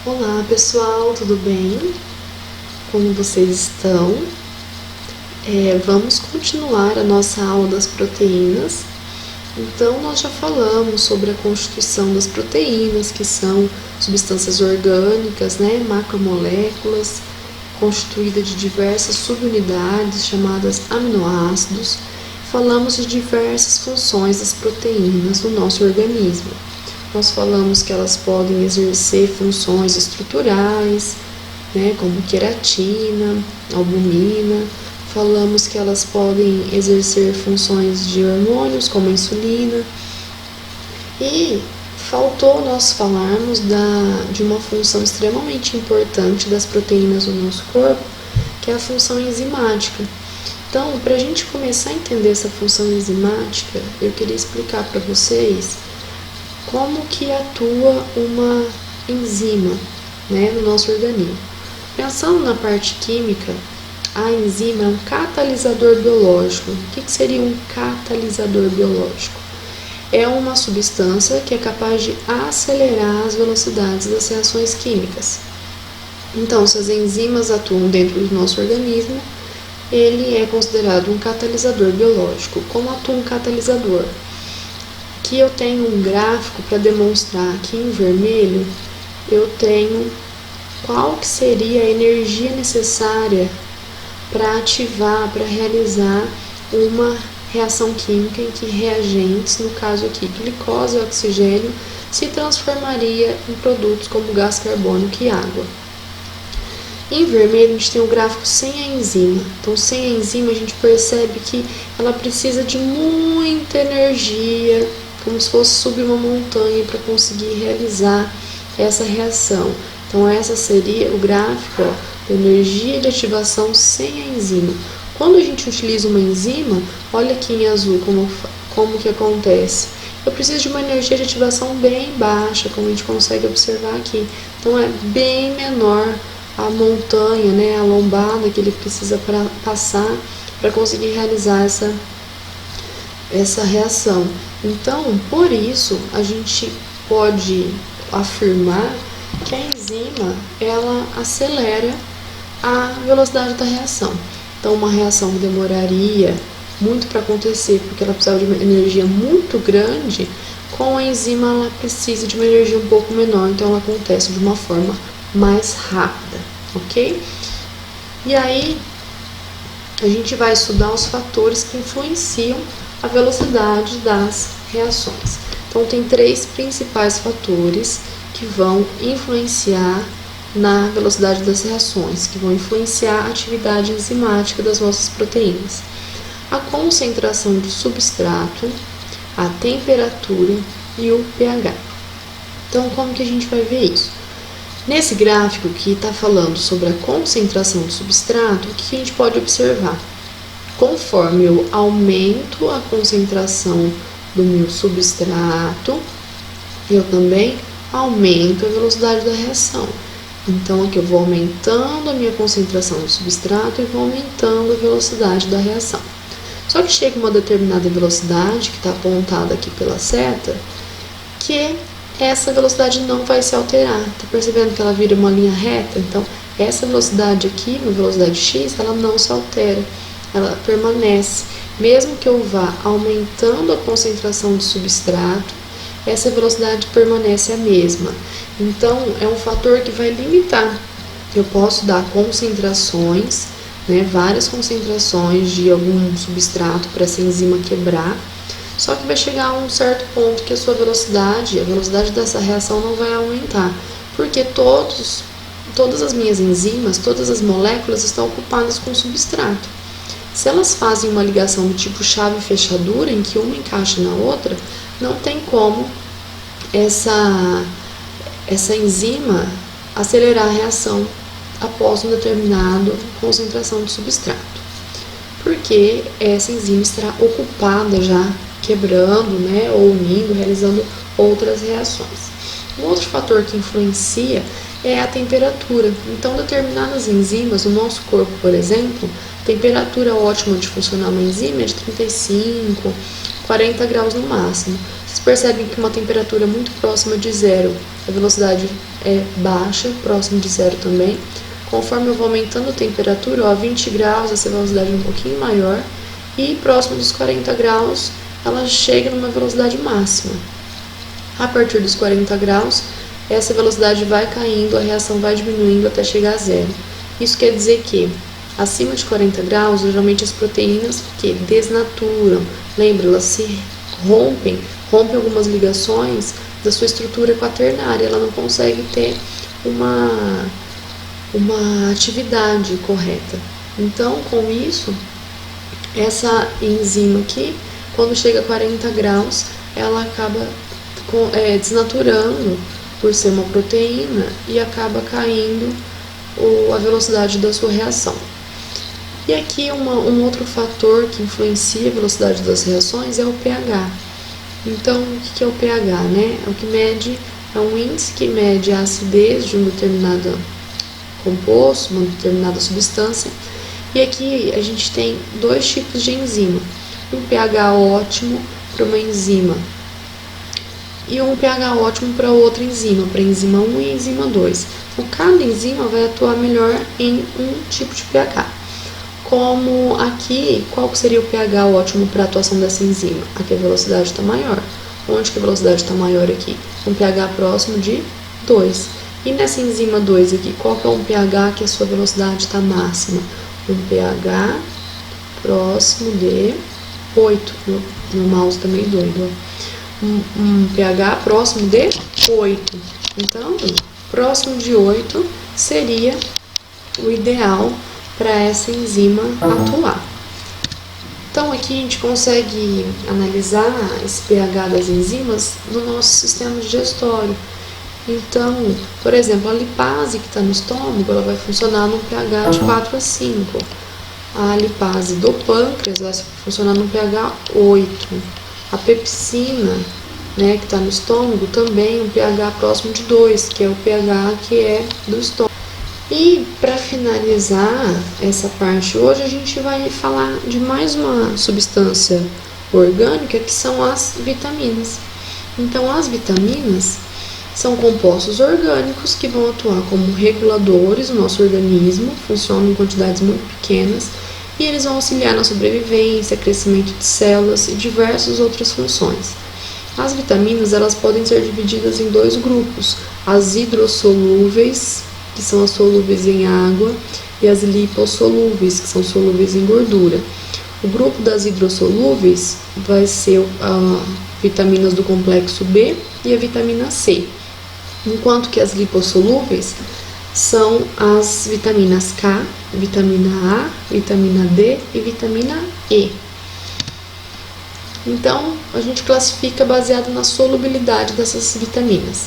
Olá pessoal, tudo bem? Como vocês estão? Vamos continuar a nossa aula das proteínas. Então, nós já falamos sobre a constituição das proteínas, que são substâncias orgânicas, macromoléculas, constituídas de diversas subunidades chamadas aminoácidos. Falamos de diversas funções das proteínas no nosso organismo. Nós falamos que elas podem exercer funções estruturais, como queratina, albumina. Falamos que elas podem exercer funções de hormônios, como a insulina. E faltou nós falarmos de uma função extremamente importante das proteínas no nosso corpo, que é a função enzimática. Então, para a gente começar a entender essa função enzimática, eu queria explicar para vocês como que atua uma enzima no nosso organismo. Pensando na parte química, a enzima é um catalisador biológico. O que seria um catalisador biológico? É uma substância que é capaz de acelerar as velocidades das reações químicas. Então, se as enzimas atuam dentro do nosso organismo, ele é considerado um catalisador biológico. Como atua um catalisador? Aqui eu tenho um gráfico para demonstrar. Aqui em vermelho eu tenho qual que seria a energia necessária para ativar, para realizar uma reação química em que reagentes, no caso aqui glicose e oxigênio, se transformaria em produtos como gás carbônico e água. Em vermelho a gente tem o gráfico sem a enzima. Então, sem a enzima a gente percebe que ela precisa de muita energia, como se fosse subir uma montanha para conseguir realizar essa reação. Então, essa seria o gráfico da energia de ativação sem a enzima. Quando a gente utiliza uma enzima, olha aqui em azul como que acontece. Eu preciso de uma energia de ativação bem baixa, como a gente consegue observar aqui. Então, é bem menor a montanha, a lombada que ele precisa passar para conseguir realizar essa reação. Então, por isso, a gente pode afirmar que a enzima, ela acelera a velocidade da reação. Então, uma reação que demoraria muito para acontecer, porque ela precisava de uma energia muito grande, com a enzima ela precisa de uma energia um pouco menor, então ela acontece de uma forma mais rápida, ok? E aí, a gente vai estudar os fatores que influenciam a velocidade das reações. Então, tem 3 principais fatores que vão influenciar na velocidade das reações, que vão influenciar a atividade enzimática das nossas proteínas. A concentração do substrato, a temperatura e o pH. Então, como que a gente vai ver isso? Nesse gráfico que está falando sobre a concentração do substrato, o que a gente pode observar? Conforme eu aumento a concentração do meu substrato, eu também aumento a velocidade da reação. Então, aqui eu vou aumentando a minha concentração do substrato e vou aumentando a velocidade da reação. Só que chega uma determinada velocidade, que está apontada aqui pela seta, que essa velocidade não vai se alterar. Está percebendo que ela vira uma linha reta? Então, essa velocidade aqui, uma velocidade x, ela não se altera, ela permanece. Mesmo que eu vá aumentando a concentração do substrato, essa velocidade permanece a mesma. Então, é um fator que vai limitar. Eu posso dar concentrações, várias concentrações de algum substrato para essa enzima quebrar, só que vai chegar a um certo ponto que a velocidade dessa reação não vai aumentar, porque todas as minhas enzimas, todas as moléculas estão ocupadas com substrato. Se elas fazem uma ligação do tipo chave e fechadura, em que uma encaixa na outra, não tem como essa enzima acelerar a reação após uma determinada concentração de substrato, porque essa enzima estará ocupada já quebrando, ou unindo, realizando outras reações. Um outro fator que influencia é a temperatura. Então, determinadas enzimas no nosso corpo, por exemplo, a temperatura ótima de funcionar uma enzima é de 35, 40 graus no máximo. Vocês percebem que uma temperatura muito próxima de zero, a velocidade é baixa, próximo de zero também. Conforme eu vou aumentando a temperatura, ó, 20 graus, essa velocidade é um pouquinho maior, e próximo dos 40 graus, ela chega numa velocidade máxima. A partir dos 40 graus, essa velocidade vai caindo, a reação vai diminuindo até chegar a zero. Isso quer dizer que, acima de 40 graus, geralmente as proteínas que desnaturam. Lembra, elas se rompem algumas ligações da sua estrutura quaternária, ela não consegue ter uma atividade correta. Então, com isso, essa enzima aqui, quando chega a 40 graus, ela acaba desnaturando por ser uma proteína e acaba caindo a velocidade da sua reação. E aqui um outro fator que influencia a velocidade das reações é o pH. Então, o que é o pH, né? É o que mede, é um índice que mede a acidez de um determinado composto, uma determinada substância. E aqui a gente tem dois tipos de enzima. Um pH ótimo para uma enzima e um pH ótimo para outra enzima, para a enzima 1 e a enzima 2. Então, cada enzima vai atuar melhor em um tipo de pH. Como aqui, qual seria o pH ótimo para a atuação dessa enzima? Aqui a velocidade está maior. Onde que a velocidade está maior aqui? Um pH próximo de 2. E nessa enzima 2 aqui, qual que é um pH que a sua velocidade está máxima? Um pH próximo de 8. Meu mouse também é doido. Um pH próximo de 8. Então, próximo de 8 seria o ideal para essa enzima atuar. Então, aqui a gente consegue analisar esse pH das enzimas no nosso sistema digestório. Então, por exemplo, a lipase que está no estômago, ela vai funcionar num pH de 4 a 5. A lipase do pâncreas vai funcionar num pH 8. A pepsina, né, que está no estômago, também um pH próximo de 2, que é o pH que é do estômago. E para finalizar essa parte hoje, a gente vai falar de mais uma substância orgânica, que são as vitaminas. Então, as vitaminas são compostos orgânicos que vão atuar como reguladores no nosso organismo, funcionam em quantidades muito pequenas, e eles vão auxiliar na sobrevivência, crescimento de células e diversas outras funções. As vitaminas, elas podem ser divididas em dois grupos: as hidrossolúveis, que são as solúveis em água, e as lipossolúveis, que são solúveis em gordura. O grupo das hidrossolúveis vai ser vitaminas do complexo B e a vitamina C, enquanto que as lipossolúveis são as vitaminas K, vitamina A, vitamina D e vitamina E. Então, a gente classifica baseado na solubilidade dessas vitaminas.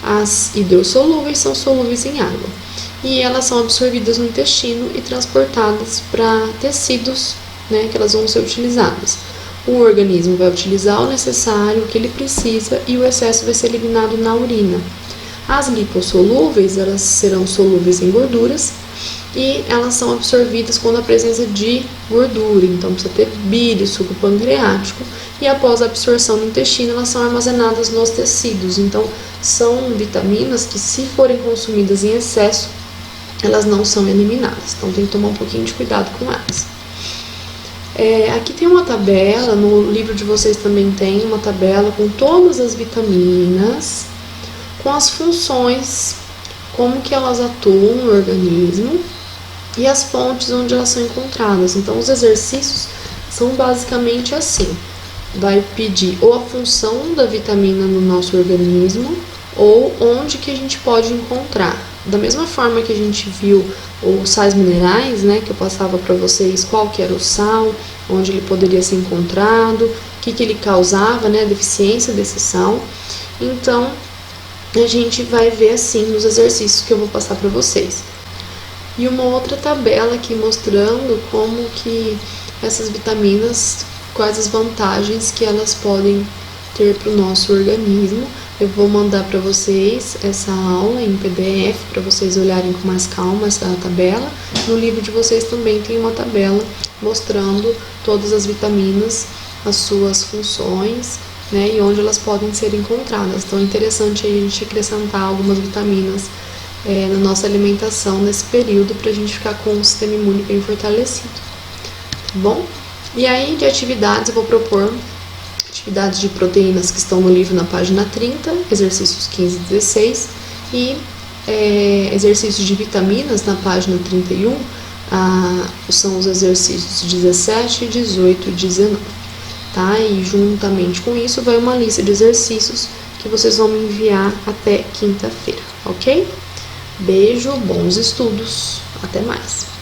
As hidrossolúveis são solúveis em água e elas são absorvidas no intestino e transportadas para tecidos, né, que elas vão ser utilizadas. O organismo vai utilizar o necessário, o que ele precisa, e o excesso vai ser eliminado na urina. As lipossolúveis, elas serão solúveis em gorduras e elas são absorvidas quando a presença de gordura, então precisa ter bile, suco pancreático, e após a absorção no intestino elas são armazenadas nos tecidos. Então são vitaminas que, se forem consumidas em excesso, elas não são eliminadas, então tem que tomar um pouquinho de cuidado com elas. Aqui tem uma tabela, no livro de vocês também tem uma tabela com todas as vitaminas, com as funções, como que elas atuam no organismo e as fontes onde elas são encontradas. Então, os exercícios são basicamente assim: vai pedir ou a função da vitamina no nosso organismo ou onde que a gente pode encontrar. Da mesma forma que a gente viu os sais minerais, né, que eu passava para vocês qual que era o sal, onde ele poderia ser encontrado, o que ele causava, né, a deficiência desse sal. Então, a gente vai ver assim nos exercícios que eu vou passar para vocês. E uma outra tabela aqui mostrando como que essas vitaminas, quais as vantagens que elas podem ter para o nosso organismo. Eu vou mandar para vocês essa aula em PDF para vocês olharem com mais calma essa tabela. No livro de vocês também tem uma tabela mostrando todas as vitaminas, as suas funções né, e onde elas podem ser encontradas. Então é interessante a gente acrescentar algumas vitaminas na nossa alimentação nesse período para a gente ficar com o sistema imune bem fortalecido, tá bom? E aí de atividades eu vou propor atividades de proteínas que estão no livro na página 30, exercícios 15 e 16, e exercícios de vitaminas na página 31, são os exercícios 17, 18 e 19, tá? E juntamente com isso vai uma lista de exercícios que vocês vão me enviar até quinta-feira, ok? Beijo, bons estudos, até mais!